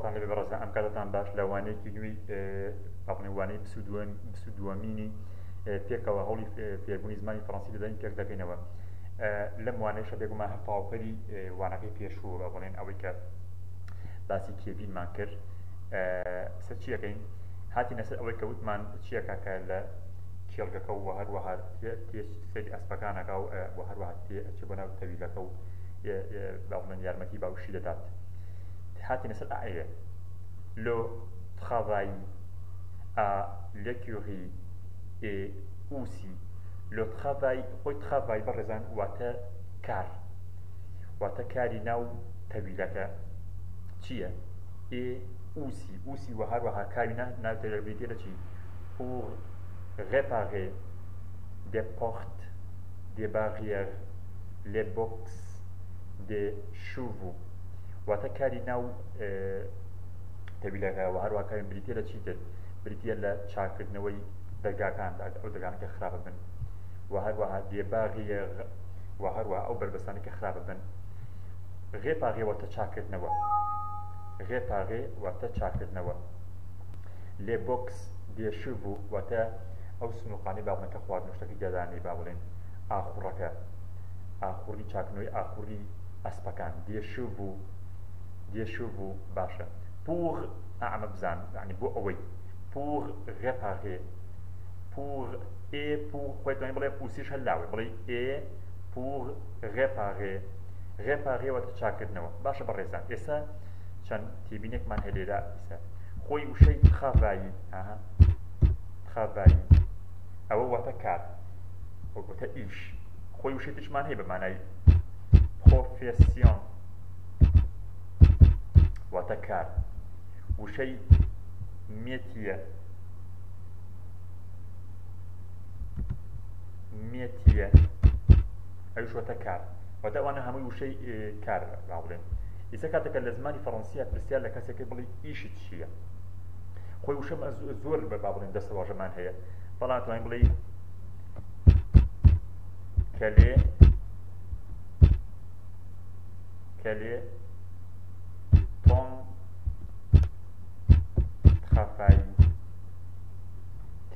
خۆتان لەبێ بەڕێزە ئەم کاتتان باش لە وانەیەکی نوێی باڵێ وانەی دووەمینی پێکەوە هەوڵی فێربوونی زمانی فەڕەنسی دەدەین پێک دەکەینەوە. لەم وانەیەشە بێگومان هەر تەواوکەری وانەکەی پێشوو بە بڵێن ئەوەی کە باسی کێڤینمان کرد سەر چی یەکەین هاتینە سەر ئەوەی کە وتمان چیەکە کە لە کێڵگەکە و هەروەها سەری ئەسپەکانەکە و هەروەها چ بۆ ناو تەویلەکە و باڵێن یارمەتی باوشی دەدات. هاتینە سەر ئایە le travail à l'écurie et aussi le travail خۆی travail بەڕێزان واتە کار واتە کاری ناو تەویلەکە چییە؟ et aussi و هەروەها کاری ناو تەویلەکە لە چی؟ pour réparer des portes, des barrières, les boxes des chevaux. واتە کاری ناو تەویلەکە و هەروەها کاری بریتە لە چی تر؟ بریتە لە چاکردنەوەی دەرگاکاندا ئەو دەرگانە کە خراپە بن و هەروەها des barrières و هەروەها ئەو بربەستانە کە خراپە بن. réparer واتە چاکردنەوە réparer واتە چاکردنەوە. les boxes des chevaux واتە ئەو سنووقانی باڵێنکە خواردن شتێکی دەدانەی با بڵێن ئاخوڕەکە ئاخوڕی چاکنەوەی ئاخوڕی ئەسپەکان des chevaux باشە pour ئەمە بزان یعنی بۆ ئەوەی pour réparer pour et pour خۆی توانی بڵێ پوسیش هەلاوێ بڵێ et pour réparer واتە چاکردنەوە. باشە بەڕێزان ئێستا چەند تێبینێکمان هەیە لێرە ئێستا خۆی وشەی travail ئەوە واتە کار واتە ئیش خۆی وشەی ترشمان هەیە بە مانای profession واتە کار وشەی métier ئەویش واتە کار واتە ئەوانە هەمووی وشەی کار با بڵێن. ئێستا کاتێکە لە زمانی فەڕەنسیە پرسیار لە کەسێکی بڵێ ئیشت چییە خۆی وشەمە زۆر بە با بڵێن دەستەواژەمان هەیە بەڵام توانین بڵێ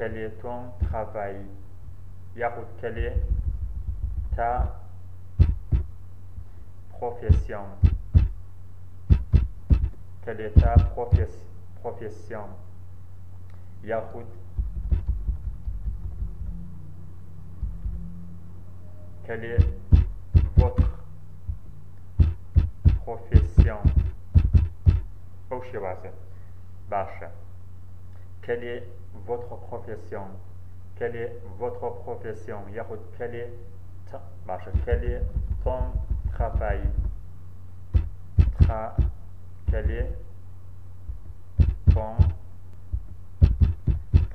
quel est ton travail یاخود quelle est ta profession یاخود quelle est votre profession ئەو شێوازە باشە. quelle est votre profession یاخود quelle est باشە quel est ton travail quel est ton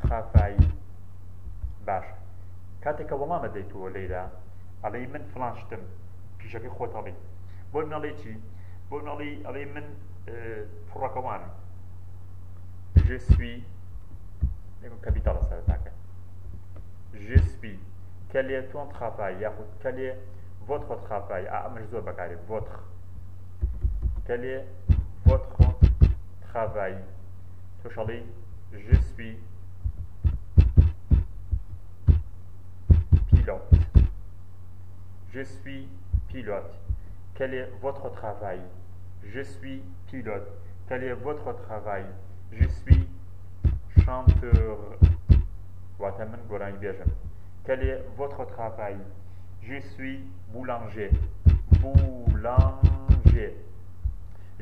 travail باشە. کاتێککە وەڵامە دەیتەوە لەیلا ئەڵێ من فڵان شتم پیشەکەی خۆت هەڵی بۆ نەڵێ چی بۆ نەڵی ئەڵێ من فڕەکەوانم je suis کەپیتاڵە سەرەتاکە je suis quel est ton travail یاخود quel est votre travail ئەمەش زۆر بەکارێت votre quel est votre travail تۆش ئەڵێ je suis pilote quel est votre travail je suis pilote quel est votre travail je suis chanteur واتە من گۆرانی بێژم quel est votre travail je suis boulanger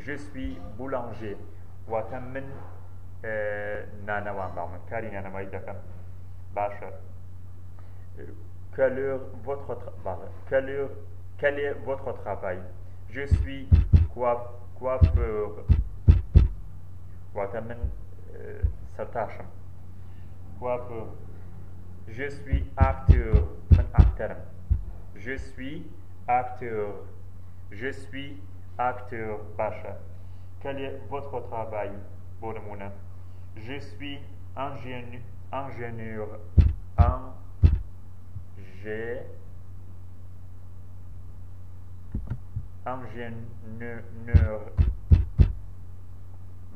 je suis boulanger واتە من نانەوان باڵم کاری نانەوایی دەکەم. باشە quel est votre travail je suis coiffeur واتە من سەرتاشم coiffeur je suis acteur من ئاکتەرم je suis acteur باشە quel est votre travail بۆ نمونە je suis ingénieur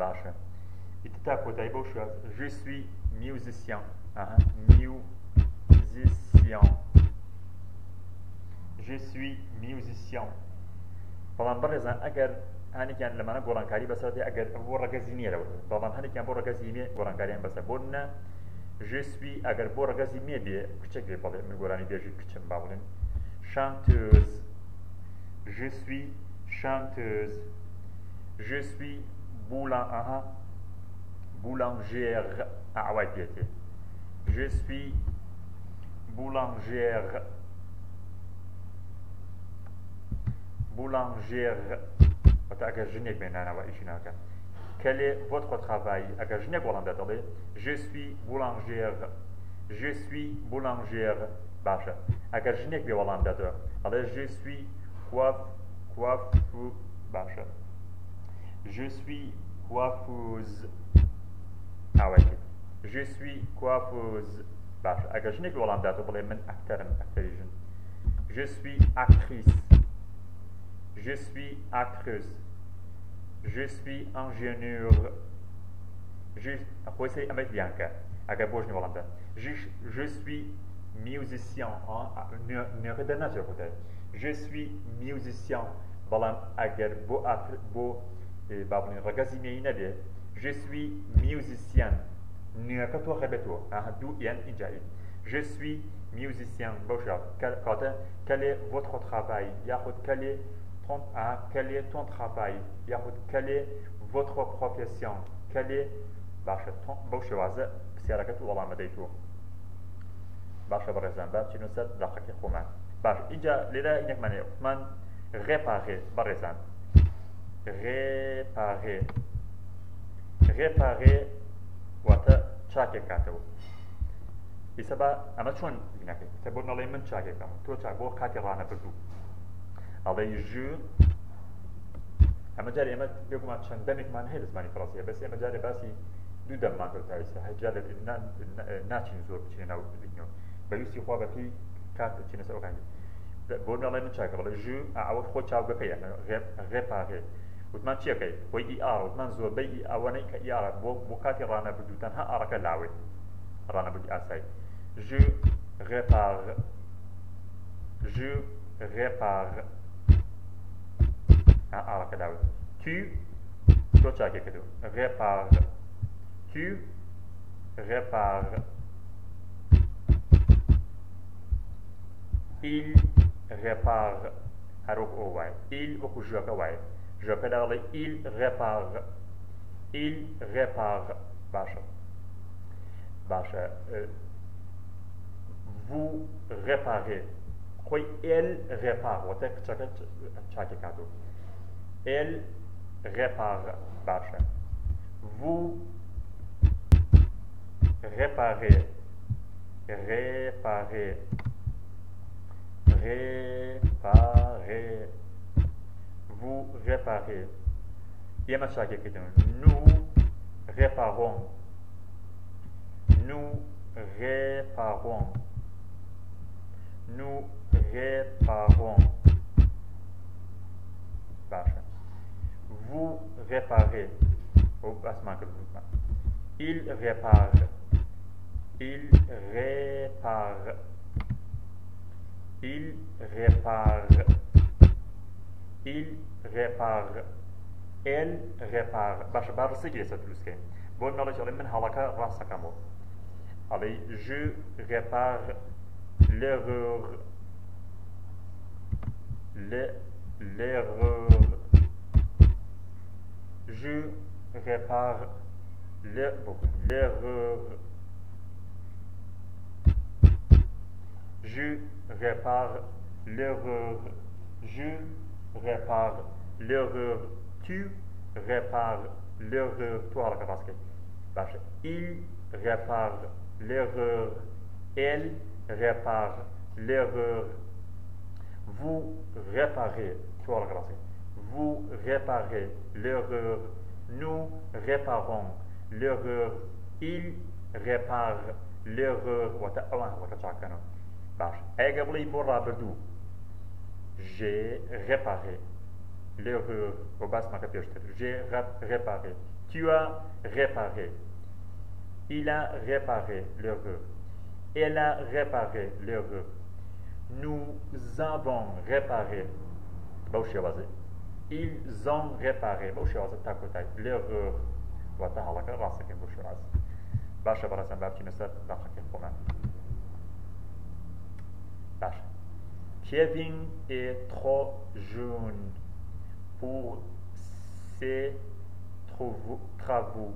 باشە ئیتر تا کۆتایی بەو شوێ je suis musicien musicien je suis musicien بەڵام بەڕێزان ئەگەر هەنێکیان لەمانە گۆڕانکاری بەسەردێ ئەگەر بۆ ڕەگەزی نییە لەوە بەڵام هەنێکیان بۆ ڕەگەزی مێ گۆڕانکاریان بەسەر بۆ نە je suis ئەگەر بۆ ڕەگەزی مێ بێ کچێک بێ بەڵێ من گۆرانی بێژی کچم با بڵێن chanteuse je suis chanteuse je suis boulangère ئەوای پێتێ je suis boulangère وەتا ئەگەر ژنێک بێنانەوە ئیشی ناکە quel est votre travail ئەگەر ژنێک وەڵام دەدە دەڵێ je suis boulangère باشە ئەگەر ژنێک بێ وەڵام دەدە ئەڵێ je suis باشە je suis coiffeuse ئاوای je suis coiffeuse باشە ئەگەر ژنێک وەڵام دەدە بڵێ من ئەکتەرم ئەکتەری ژن je suis actrice je suis actrice je suis ingénieur خۆی سەری ئەمەی بیانکە ئەگەر بۆ ژنی وەڵام دەدە je suis musicien نوێەکە دەرناچێت خۆتای je suis musicien بەڵام ئەگەر بۆ با بڵێن ڕەگەزی مێی نەبێ je suis musicien نوێەکە تۆ خەبێتەوە دوو ئێن ئینجایی je suis musicien بەو شێوە کاتە quel est votre travail یاخود quel est ton travail یاخود quel est votre profession quel est باشە بەو شێوازە پرسیارەکەت وەڵام دەدەیتەوە باشە بەڕێزان با بچینە سەر داقەکەی خۆمان باش اینجا لێرە هینێکمانەیە وتمان réparer بەڕێزان réparer واتە چاکێک کاتەوە ئێستا با ئەمە چۆن بینەکەی تە بۆ نەڵێ من چاکێکم تۆ چاک بۆ کاتی ڕانەبردوو ئەڵێ ئەمە جارێ ئێمە بێگومان چەند دەمێکمان هەیە لە زمانی فەڕەنسیە بەس ئێمە جارێ باسی دوو دەممان کرد تاویستا هەجار ناچین زۆر بچینە ناو بینەوە بەویستی خوا بەپی کات بچینە سەر ئەوکانی بۆ نەڵێ من چاکە بڵێ ئەوە خۆ چاوگەکەیە réparer وتمان چیەکەی خۆی ئیئار وتمان زۆربەی ئەوەنەی کە ئیئارە بۆ کاتی ڕانەبردوو تەنها ئارەکە لاوێت ڕانەبردی ئاسایی je répare ئارەکە لاوێت تۆ چاکێک کردو répare tu répares il répare هەروەک ئەو وایە il وەکو ژەکە وایە ژەکە داڵێ il répare باشە vous réparez خۆی elle répare وەتە کچەکە چاکی کاتۆ elle répare باشە vous réparez vous réparez ئێمە چاکێکردن nous réparons باشە vous réparez باسمان کرد il répare elle répare باشە با ڕستێکی لەسەر دروستکەین بۆ نەڵێ ئەڵێ من هەڵەکە ڕاستەکەمەوە ئەڵێ je répare l'erreur je répare l'erreur je répare l'erreur tu répares l'erreur تو هەڵەکە ڕاستکەی باشە il répare l'erreur elle répare l'erreur vous réparez تو هەڵەکە ڕاستکەی vous réparez l'erreur nous réparons l'erreur il répare l'erreur واتە ئەوان هەڵەکە چاکەنەوە باش ئەگە بڵێ بۆ ڕابردوو j'ai réparé l'erreur بۆ باسمەکە پێشتر j'ai réparé Tu as réparé. Il a réparé l'erreur. Elle a réparé l'erreur. Nous avons réparé. Ils ont réparé. L'erreur. وتهلك راسك بوشراز باشا براسا بابتي نسات داخل كمان باشا Kevin est trop jeune pour ses travaux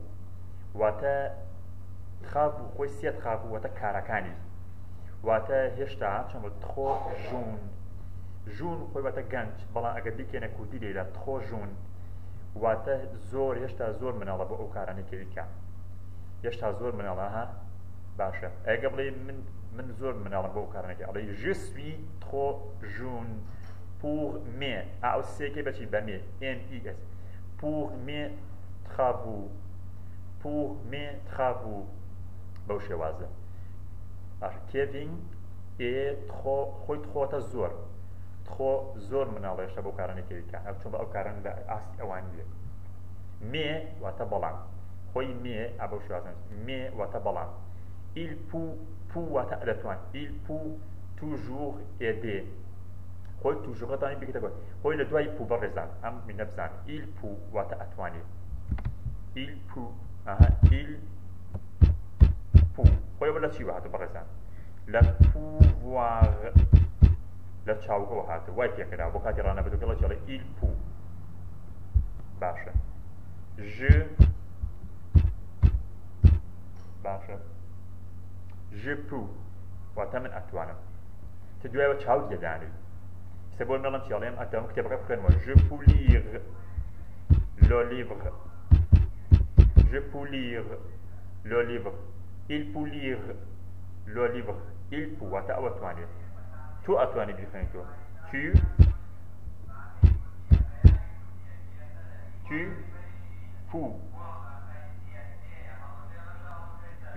واتە travaux خۆی سێ travaux واتە کارەکانی واتە هێشتا چۆن تخۆ ژوون ژوون خۆی واتە گەنج بەڵام ئەگەر بیکەنە کوردی لێدا تخۆ ژوون واتە زۆر هێشتا زۆر مناڵە بۆ ئەو کارانەی کە بیکەم هێشتا زۆر مناڵە ها باشە ئەگە بڵێ من زۆر مناڵم بۆ ئەو کارانەکە ئەڵێ je suis trop jeune pour mes ئەو سێکێ بەچی بە مێ mes pour mes travaux بەو شێوازە باشە Kevin est trop خۆی تخۆتە زۆر تخۆ زۆر مناڵە هێشتا بۆ کارانێکی بیکە چۆن بە ئەو کاران لە ئاستی ئەوان بێ مێ واتە بەڵام خۆی مێ ئابە شوازن مێ واتە بەڵام il peut واتە ئەدەتوان il peut toujours aider خۆی toujours ئەتوانی بکەیتە خۆی لە دوای پو بەڕێزان ئەم منە بزان il peut واتە ئەتوانێت il peut il peut خۆی بە لە چی واتە بەڕێزان لە pouvoir لە چاوکەوە هاتە وای پێکرا بۆ کاتی ڕانەبێتەوە جەڵێ il peut باشە باشە je peux واتە من ئەتوانم تە دوایەوە چاوت لێدانی سە بۆ مێڵم چێڵێم ئەتەوم کتێبەکە بخوێنەوە je peux lire le livre je peux lire le livre il peut lire le livre il peut واتە ئەو ئەتوانێت تو ئەتوانی بیخوێنیتەوە tu peux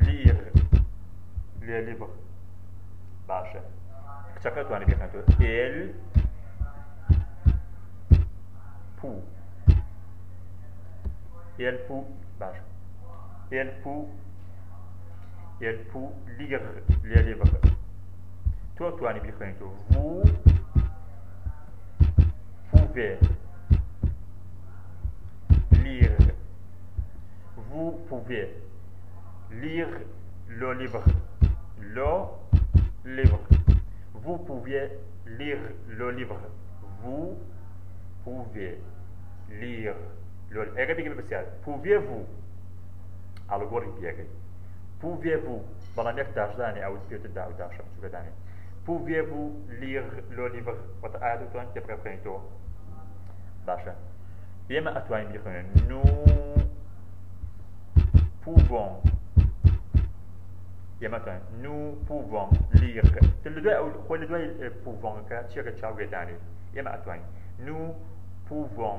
lire les livres باشە کچەکە توانی بیخوێنیتەوە elle peut باشە elle peut lire les livres تۆ توانی بیخوێنیتەوە vous pouvez lire vous pouvez lire le livre vous pouvez lire le livre vous pouvez lire le livre pouvez-vous algori biegay pouvez-vous بەڵام یەک داشدانی ئەوت پێوتە دا و داشەم چوبەدانێ pouvez-vous lire le livre واتە ئایا دەتوانین تێبقە بخوێنیتەوە باشە ئێمە ئەتوانین بیخوێنین nous pouvons nous pouvons lire خۆی لە دوای pouvons-کە چیەکە چاوگێدانی ئێمە ئەتوانین nous pouvons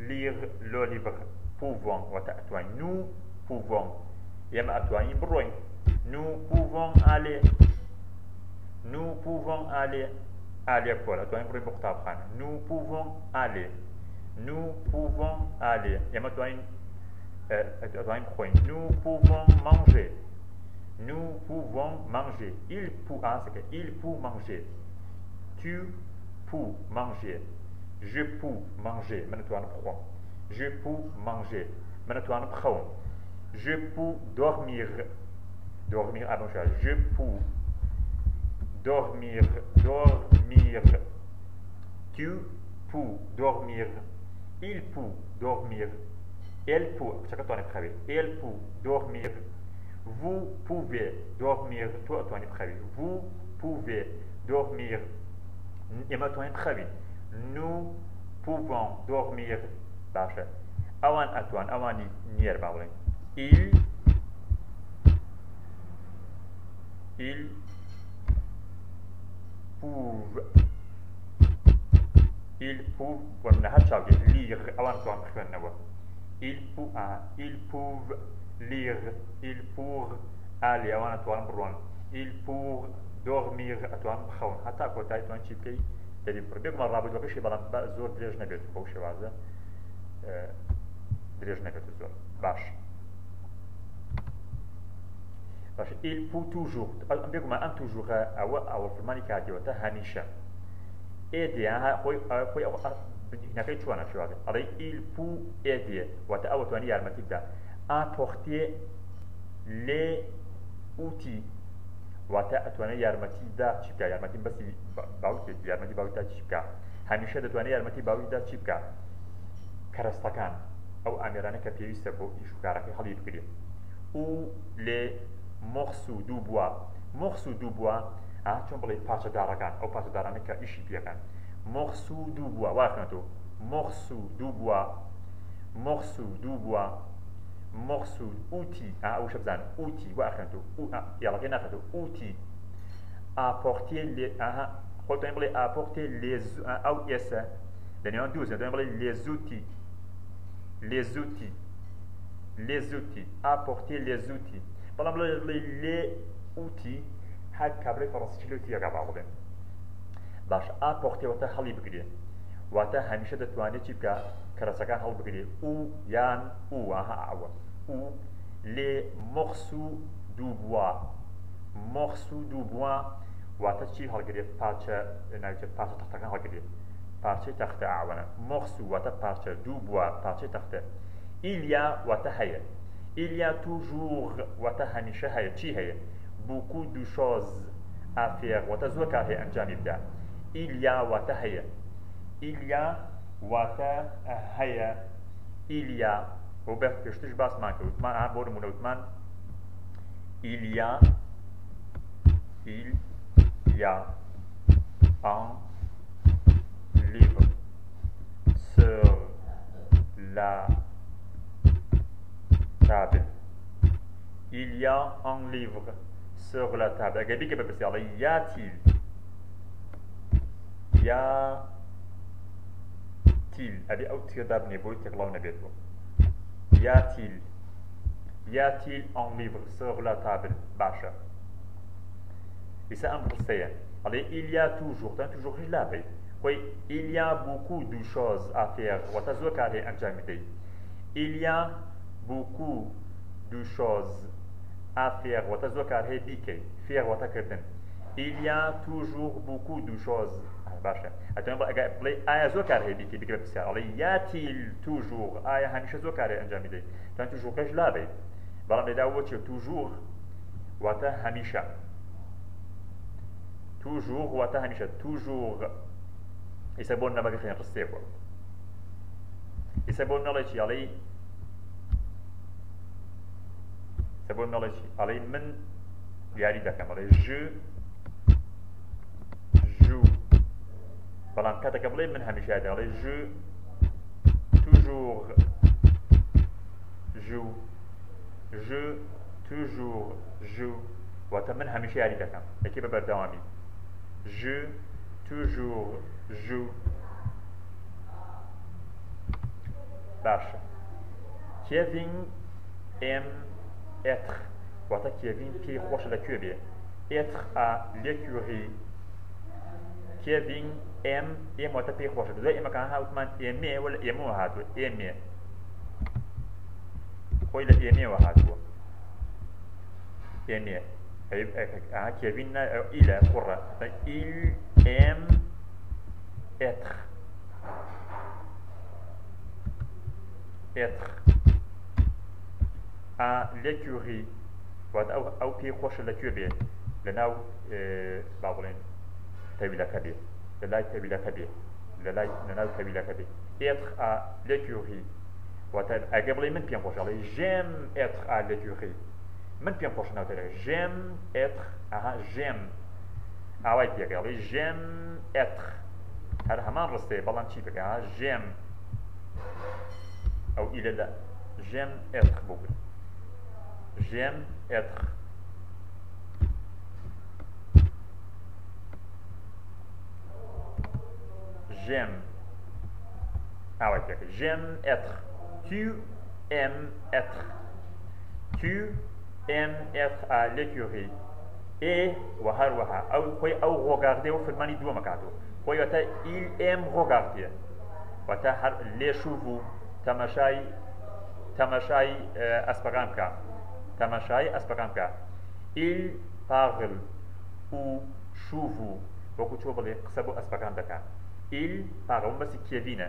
lire le livre pouvons واتە ئەتوانین nous pouvons ئێمە ئەتوانین بڕۆین nous pouvons aller aller کۆل ئەتوانین بڕۆین بۆ قوتابخانە nous pouvons aller ئێمە ئەتوانین بخۆین nous pouvons manger il peut manger tu peux manger je peux manger من ئەتوانم بخۆم je peux manger من ئەتوانم بخەوم je peux dormir avant ça je peux dormir tu peux dormir il peut dormir elle peut elle peut dormir vous pouvez dormir vous pouvez dormir nous pouvons dormir باشا ئەوان ئەتوان ئەوانی نێر باڵێن ils peuvent ومن هەر چاوگێ lire ئەوان توان بخوێننەوە ils peuvent lire ils peuvent aller ئەوان ئەتوان بڕۆن ils peuvent dormir ئەتوان بخەون هەتا کۆتایی توان چی بکەی دەری بڕ بێگومان ڕابردوەکەشی بەڵام زۆر درێژ نەبێت بەو شێوازە درێژ نەکەێت زۆر باش باش il faut toujours ئەم بێگومان ئەم توژوغە ئەوە فەرمانی کاتیەوەتە هەمیشە ئێدێ خۆی هینەکەی چۆنە شوادێ ئەڵێ il faut aider واتە ئەوە توانی یارمەتی بدە apporter les outils واتە ئەتوانێت یارمەتیدا چی بکە یارمەتی بەسی باوکێتی یارمەتی باوکدا چی بکە هەمیشە دەتوانێت یارمەتی باوکدا چی بکە کەرەستەکان ئەو ئامێرانە کە پێویستە بۆ ئیش و کارەکەی هەڵی بگرێت و لێ morceaux du bois morceaux du bois چۆن بڵێ پارچەدارەکان ئەو پارچەدارانە کە ئیشی پێەکەن morceaux du bois واخوێنەوە morceaux du bois morceaux du bois morceaux outil ئەو شە بزانن outil واخوێنەوە یاڵەکەی ناخێتەوە outil apporter les خۆتان بڵێ apporter les ئەو ئێسە لەنێوان دووزە دەێن بڵێ les outils les outils les outils apporter les outils بەڵام بڵێ لێ ئوتی هەر کابرای فەڕەنسی لێتی یەکا با بڵێن باش ئاپۆختێوەتە هەڵی بگرێ واتە هەمیشە دەتوانێت چی بکە کەرەسەکان هەڵ بگرێ و یان ئەوە و لێ مۆخسو دووبووە مۆخسو دووبووە واتە چی هەڵگرێت پارچە ناوچێت پارچە تەختەکان هەڵگرێت پارچەی تەختە ئاوەنە مۆخسو واتە پارچە دووبووە پارچەی تەختە ئیلیا واتە هەیە il y a toujours واتە هەمیشە هەیە چی هەیە beaucoup de choses à faire واتە زۆر کار هەیە ئەنجامی بدە il y a واتە هەیە il y a واتە هەیە il y a بۆ بە پێشترش باسمان کرد وتمان بۆ نمونە وتمان il y a un livre sur la table. Il y a un livre sur la table. Agabi que peut dire y a-t-il? Y a-t-il? Abi outir d'abne boy tekla nabeto. Y a-t-il? Y a-t-il un livre sur la table? Basha. Et ça un procès. Allez, il y a toujours, tant toujours je l'avais. Oui, il y a beaucoup de choses à faire. Watazo kare anjamide. Il y a beaucoup de choses à faire وتزوكار هي بيكي faire وتكردن il y a toujours beaucoup de choses باشا اتمنى بلاي ايا زوكار هي بيكي بيكي بسيار علي ياتيل toujours ايا هنيشه زوكار انجام دي كان toujours كاش لابي بلام دا وتش toujours وتا همیشه toujours وتا همیشه toujours يسبون نبغي خلينا نقصيكو يسبون نلاشي علي سبب نلاشي علي من ياري دكم علي جو بلان كاتا قبلي من هميشه هذا علي toujours toujours واتا من هميشه ياري دكم اكي ببردوامي toujours باشا Kevin aime être واتە کێڤین پێی خۆشە لەکوێ بێ être à l'écurie کێڤین ئێم واتە پێی خۆشە دوای ئێمەکان هاوتمان ئێمێ ولا ئێمەوە هاتووە ئێمێ خۆی لە ئێمێوە هاتووە ئێمێ کێڤین ئیلە کوڕە il aime être à l'écurie ئەو پێی خۆشە لەکوێ بێ لەناو با بڵێن تەویلەکە بێ لەلای تەویلەکە بێ لەناو تەویلەکە بێ être à l'écurie واتە ئەگە بڵێ من پێم خۆشە ئەڵێ j'aime être à l'écurie من پێم خۆشە ناو تەویلەکە j'aime être j'aime ئاوای پێکە ئەڵێ j'aime être هەر هەمان ڕستەیە بەڵام چی بکە j'aime ئەو ئیلە لە j'aime être بۆ بێ J'aime être. J'aime. Ah ouais, j'aime être. Tu aimes être. Tu aimes être à l'écurie. Et waha ou regarder au film mani douama kato. Il aime regarder. Les chevaux, tamashai تماشای اسپەکان بکە تەماشای ئەسپەکان بکە il parle ou chouve وەکو چۆ بڵێ قسە بۆ ئەسپەکان دەکات il parle ئەوە بەسی کێڤینە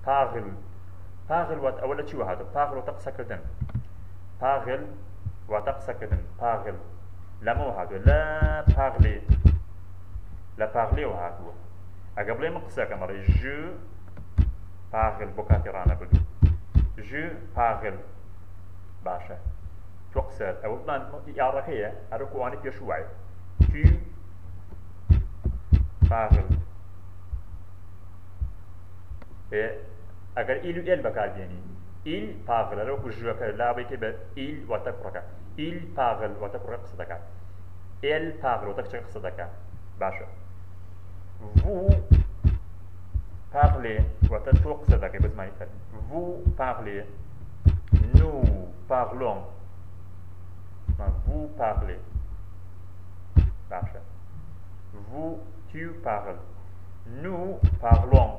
parle واتە ئەوە لە چیوە هاتووە parle واتە قسەکردن parle واتە قسەکردن parle لەمەوە هاتووە لە parlێەوە هاتووە ئەگە بڵێ من قسەکەم ئەڵێ je parle بۆ کاتی ڕانەبردو je parle باشە تۆ قسەت ئەوە بڵان یاڕەکەیە هەروەکو ئەوانەی پێشوو وایە tu parle ئەگەر il و el بەکاربێنی il parle هەروەکو ژوەکە لابەی تێ بە il واتە کوڕەکە il parle واتە کوڕە قسە دەکات elle parle واتە کچەکە قسە دەکات باشە vous parlez واتە تۆ قسە دەکەی بە زمانی فەرمی vous parlez nous parlons vous parlez باشە vous tu parles nous parlons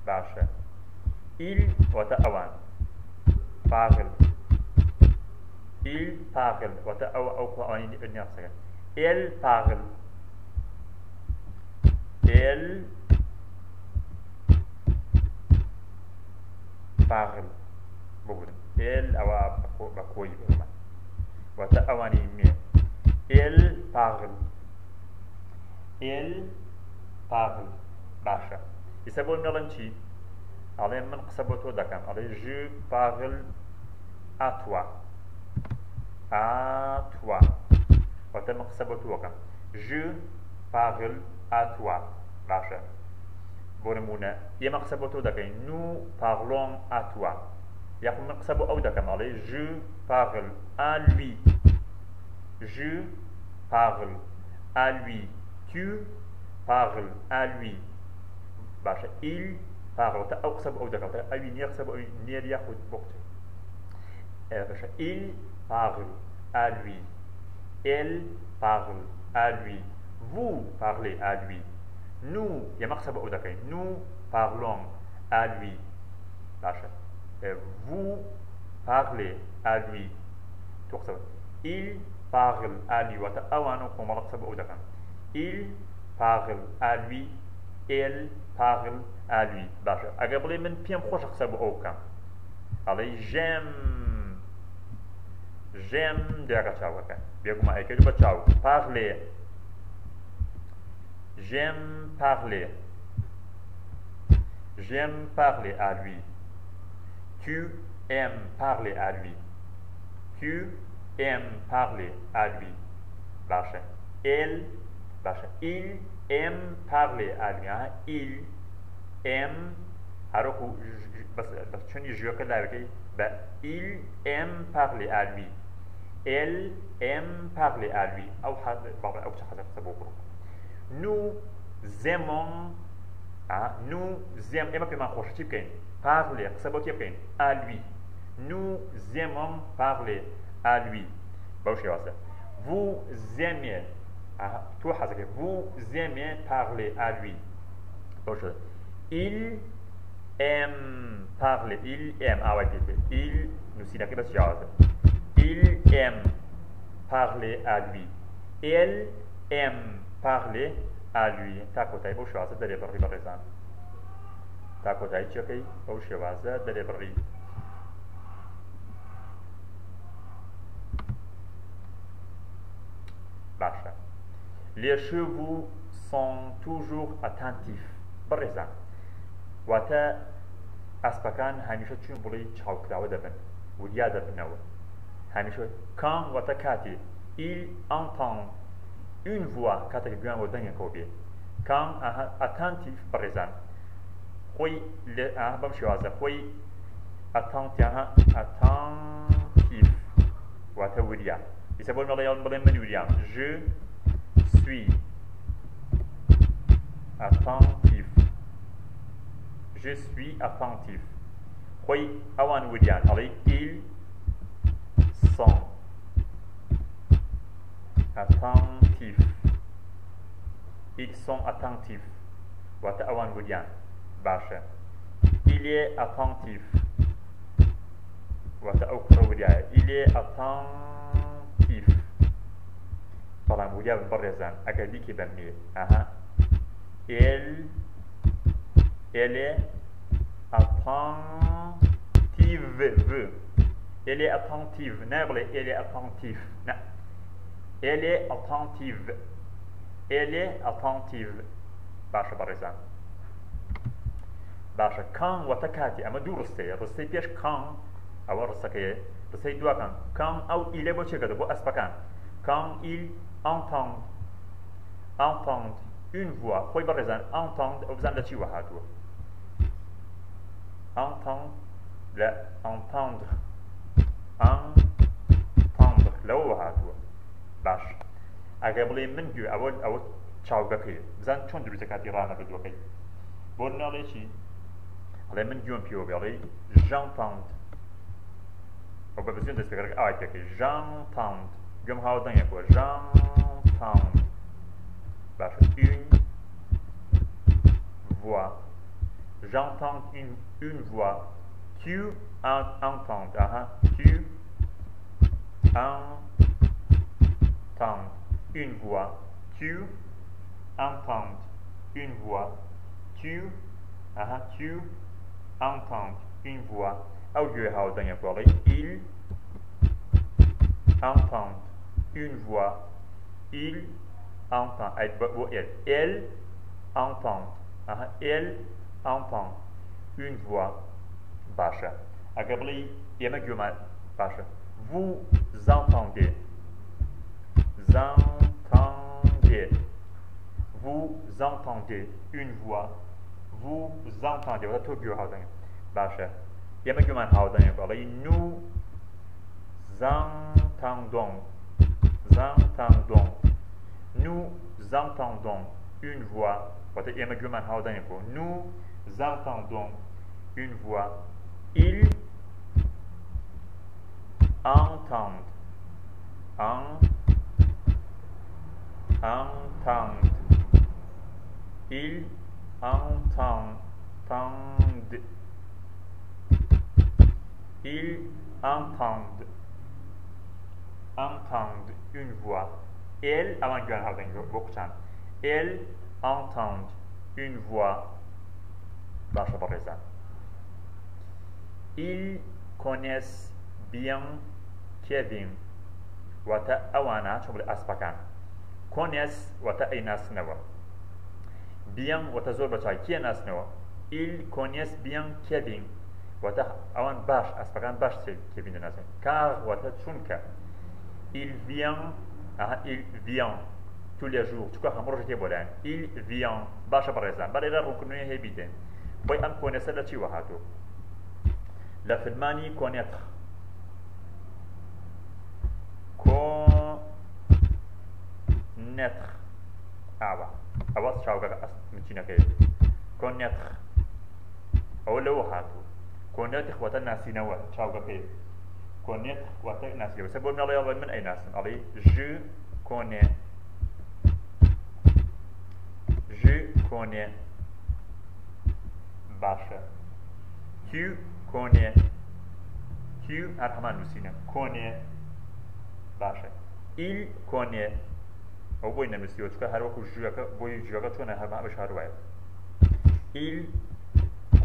باشە il واتە ئەوان parle il parle واتە ئەو ئەوانی قسەکە elle parle بقول elle ئەوە بە کۆی بێمە واتە ئەوانی مێ elle parle باشە ئیستا بۆ مێڵن چی ئەڵێ من قسە بۆ تۆ دەکەم ئەڵێ je parle à toi واتە من قسە بۆ تۆ دەکەم je parle à toi باشە بۆ نمونە ئێمە قسە بۆ تۆ دەکەین nous parlons à toi یاخود من قسە بۆ ئەو دەکەم ئەڵێ je parle à lui tu parles à lui باشە il parle واتە ئەو قسە بۆ ئەو دەکەم ئەوی نییە قسە بۆ ئەوی نێر یاخود بۆ قوتێ باشە il parle à lui elle parle à lui vous parlez à lui nous ئێمە قسە بۆ ئەو دەکەین nous parlons à lui باشە vous parlez à lui تۆ قسە il parle à lui واتە ئەوانە کۆمەڵە قسە بۆ ئەو دەکەن il parle à lui elle parle à lui باشە ئەگەر بڵێ من پێم خۆشە قسە بۆ ئەو بکەم ئەڵێ j'aime دیاکە چاوەکە بێگومە ئەیکرد بە چاو parler j'aime parler à lui tu aimes parler à lui باشە elle باشە il aime parler à lui il aime هەروەکو بە چۆنی ژوەکە لاوەکەی بە il aime parler à lui elle aime parler à lui ئەو چ حەزە قسە بۆ بڕۆ nous aimons ئێمە پێمان خۆش چی بکەین parler قسە بۆ کێ بکەین à lui nous aimons parler à lui بەو شێوازە vous aimez تۆ حەزەکەی vous aimez parler à lui بەو شێوازە il aime parler il aime ئاوای پێ بێت il نووسینەکەی بەس شێوازە il aime parler à lui elle aime parler à lui تا کۆتایی بەو شێوازە دەرێ بڕی بە ڕێزان تا کۆتایی چەکەی بەو شێوازە دەرێ بڕی باشە les chevaux sont toujours attentifs بەڕێزان واتە ئەسپەکان هەمیشە چون بڵێ چاوکراوە دەبن وریا دەبنەوە هەمیشە quand واتە کاتێ il entend une voix کاتێک گویان بۆ دەنگێکەوە بێ quand attentif بەڕێزان خۆی بەم شێوازە خۆی attentif واتە وریا ئیستا بۆ مەڵێ یاڵم بڵێ من وریام je suis attentif خۆی ئەوان وریان ئەڵێ ils sont attentifs واتە ئەوان وریان باشە il est attentif واتە ئەو کوڕە وریایە il est attentif بەڵام وریا بن بەڕێزان ئەگەر دیکە بەمێ elle est attentive elle est attentive نابڵێ elle est attentive نا elle est attentive elle est attentive باشە بەڕێزان باشە quand واتە کاتی ئەمە دوو ڕستەیە ڕستەی پێش quand ئەوە ڕستەکەیە ڕستەی دووەکان quand ئەو ئیلە بۆ چێکەکە بۆ ئەسپەکان quand il entend une voix خۆی بەڕێزان entend ئەو بزان لە چی وە هاتووە entend لە entendre لەوە هاتووە باش ئەگەر بڵێ من گوێ ئەوە چاوگەکەیە بزان چۆن دروستە کاتی ڕانەبردووەکەی بۆ ناڵێ چی ئەڵێ من گوێم پێوە بێڵێ j'entends ئەو بە بزیۆن دەست پێکەکە ئاوای پێکەی j'entends گوێم هاوردەنگێکوە j'entends باشە une voix j'entends une voix tu entends tu entends une voix tu entends une voix tu entends une voix ئەو گوێ هاوردەنگێکوەڵێ il entend une voix il entend elle entend elle entend une voix باشە ئەگەر بڵێ ئێمە گوێمان باشە vous entendez vous entendez une voix vous entendez واتە تۆ گوێ هاوردەنگێ باشە ئێمە گوێمان هاوردەنگێ بەڵێ nous entendons une voix واتە ئێمە گوێمان هاوردەنگێکەوە nous entendons une voix ils entendent ils entendent une voix elle ئەوان گوێیان هاوردەنگێ بۆ کوچان elle entend une voix باشە بەڕێزان ils connaissent bien Kevin واتە ئەوانە چۆن بڵێ ئەسپەکان connaissent واتە ئەیناسنەوە bien واتە زۆر بەچاک کێ ناسنەوە ils connaissent bien Kevin واتە ئەوان باش ئەسپەکان باش کێڤین دەناسن car واتە چونکە il vient tous les jours چونکە هەموو ڕۆژێک تێ بۆ لایەن il vient باشە بەڕێزان بەڵێ لە ڕوونکردنەوەی هەیە بیدەن بۆی ئەم کۆنێسە لە چی وەهاتوو لە فلمانی connaître ئەوە چاوگەکە مچینەکەی connaître ئەوە لەوە هاتوو connaître واتە ناسینەوە چاوگەکەی connaître واتە ناسینەوە سە بۆ منەڵێ من ئەیناسم ئەڵێ je connais باشە tu connais هەر هەمان نووسینە connais باشە il connaît ئەو بۆی نەنووسیوە چونکە هەروەکو ژوەکە بۆی ژوەکە چۆنە هەرمان بەش هەروایە il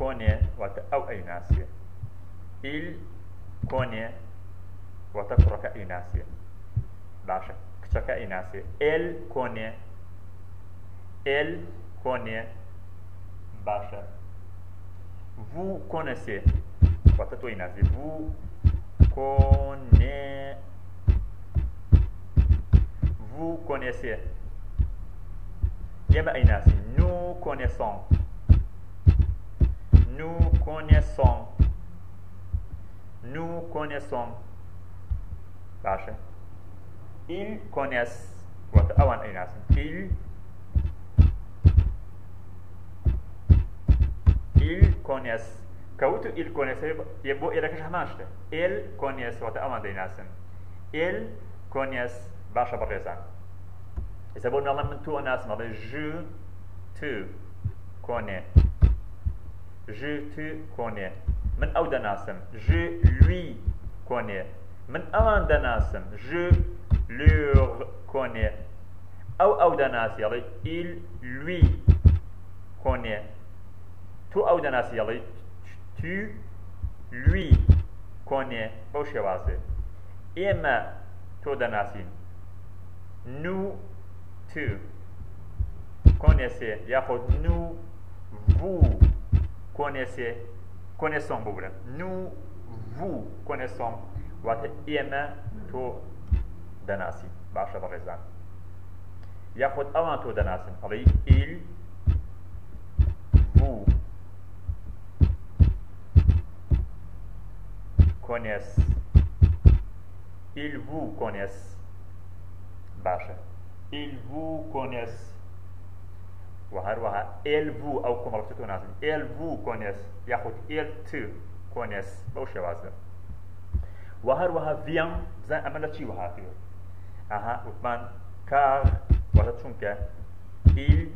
connaît واتە ئەو ئەیناسیە il connaît واتە کوڕەکە ئەیناسیە باشە کچەکە ئەیناسیە elle connaît باشە vous connaissez واتە تۆ ئەیناسی vous connaissez ئێمە ئەیناسی nous connaissons باشە ils connaissent واتە ئەوان ئەیناسن ils connaissent کەوتو il connaissait بۆ ئێرەکەش هەمان شتە elle connaissent واتە ئەوان دەیناسن elle connaissent باشە بەڕێزان ئێستا بۆ ناڵێن من تۆ ئەناسم ئەڵێ je te connais je te connais. من أو دناسم je lui connais. من أوان دناسم je leur connais. أو دناسي يلي il lui connaît. تو دناسي يلي tu lui connais. بو شوازه إما تو دناسين nous tu connaissez ياخد nous vous connaissez connaissons بولا nous vous connaissons وات إما تو دناسي باشا برزان ياخد أوان تو دناسين علي il vous connaissent ils vous connaissent باشا ils vous connaissent وهروها elle vous أو كم رفتو ناسين elle vous connaissent ياخد elle te connaissent بوش واسه وهروها vient زين أملا شيء وهاتيو أها وثمان car وهتشونك il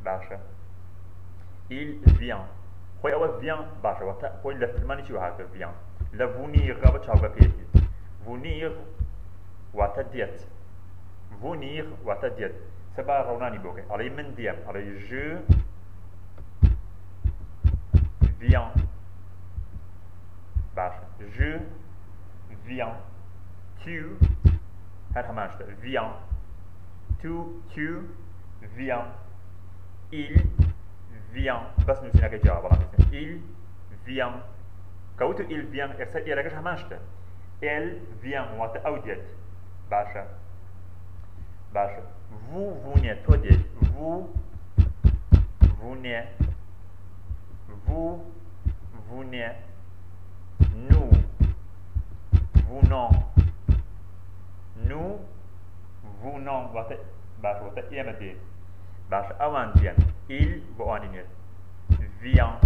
باشا il vient خوي أول vient باشا وتا خوي لفرماني شيء وهاتيو vient لفونير غابة شعبة بيتي venir وتا ديت venir وتا ديت سبا روناني بوكي علي من ديم علي je viens باشا je viens tu هاد همانشتا viens tu viens il vient بس نسينا كجواب il vient كوتو il vient ارسل إيراكش همانشتا elle vient وات أوديت باشا باشا vous venez توديت vous venez vous venez nous venons nous venons وات باشا وات إيمتي باشا أوان ديان il بوانينيت vient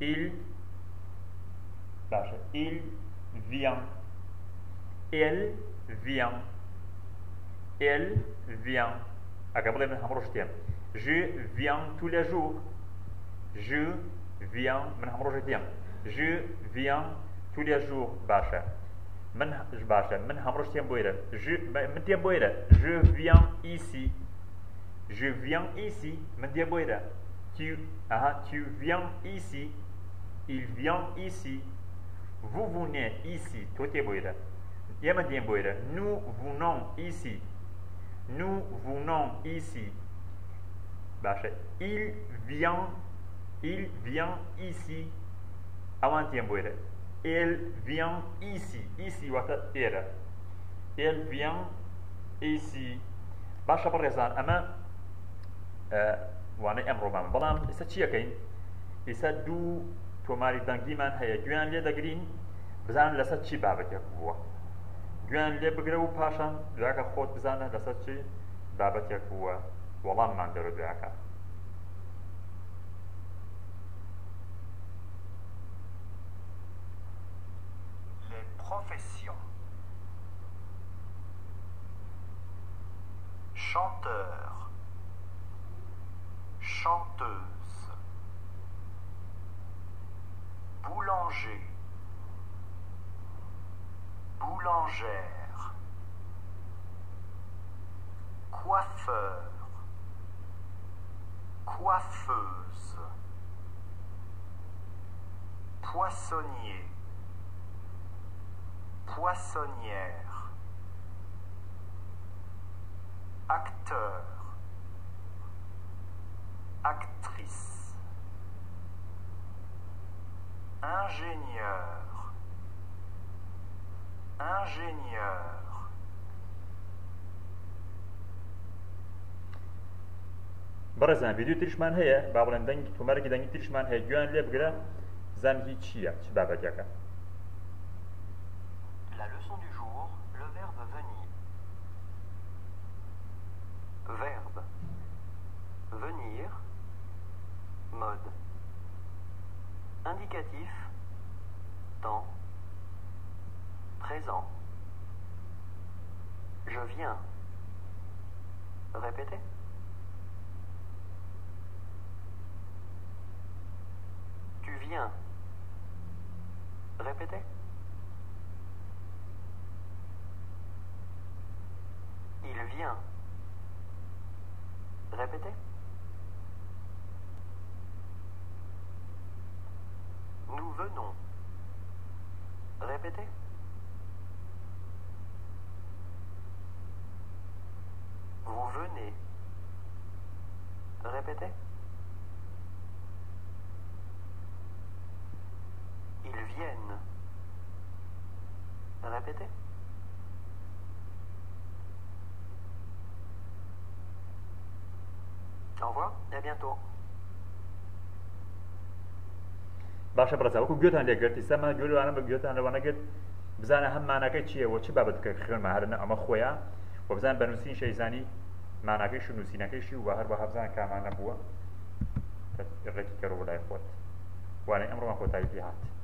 il باشا il vient elle vient قبل من همروشتين je viens tous les jours je viens من همروشتين je viens tous les jours باشا من همروشتين بويرة من تيم بويرة je viens ici من تيم بويرة tu viens ici il vient ici vous venez ici tout est boire yama dien boire nous venons ici bacha il vient ici avant dien boire elle vient ici wata era elle vient ici bacha par exemple ama وانا امر بام بلام اسا چیه کین اسا دو توماری دنگی من هەیە گوێیان لێ دەگرین بزانن لەسەر چی بابەتێک بووە گوێیان لێ بگرە و پاشان دوایکە خۆت بزانە لەسەر چی بابەتێک بووە وەڵاممان دەرە دوایکە Les professions chanteur chanteuse boulanger boulangère coiffeur coiffeuse poissonnier poissonnière acteur actrice ingénieur بەڕێزان ڤیدیۆ تریشمان هەیە با بڵێن دەنگی تۆمارێکی دەنگی تریشمان هەیە گویان لێ بگرە زان هیچ چییە چ بابەتێکە La leçon du jour, le verbe venir. Verbe. Venir. Mode. Indicatif. Temps. Présent. Je viens. Répétez. vient. Répétez. Il vient. Répétez. Nous venons. Répétez. Vous venez. Répétez. Ils viennent. Répétez. Au revoir et à bientôt. باشە بڕزا وەکو گوێتان لێگرت ئێستامان گوێوانە بە گوێتان لەوانەگرت بزانە هەم ماناکەی چییە چی بابەتکە خوێنمە هەرنە ئەمە خۆیە و بزان بە نووسین شەیزانی ماناکەیش و نووسینەکەیشی و هەروەها بزان کامانە بووە ڕێکی کەڕۆ بۆ لای خۆت وانەی ئەمڕۆمان کۆتایی پێ هات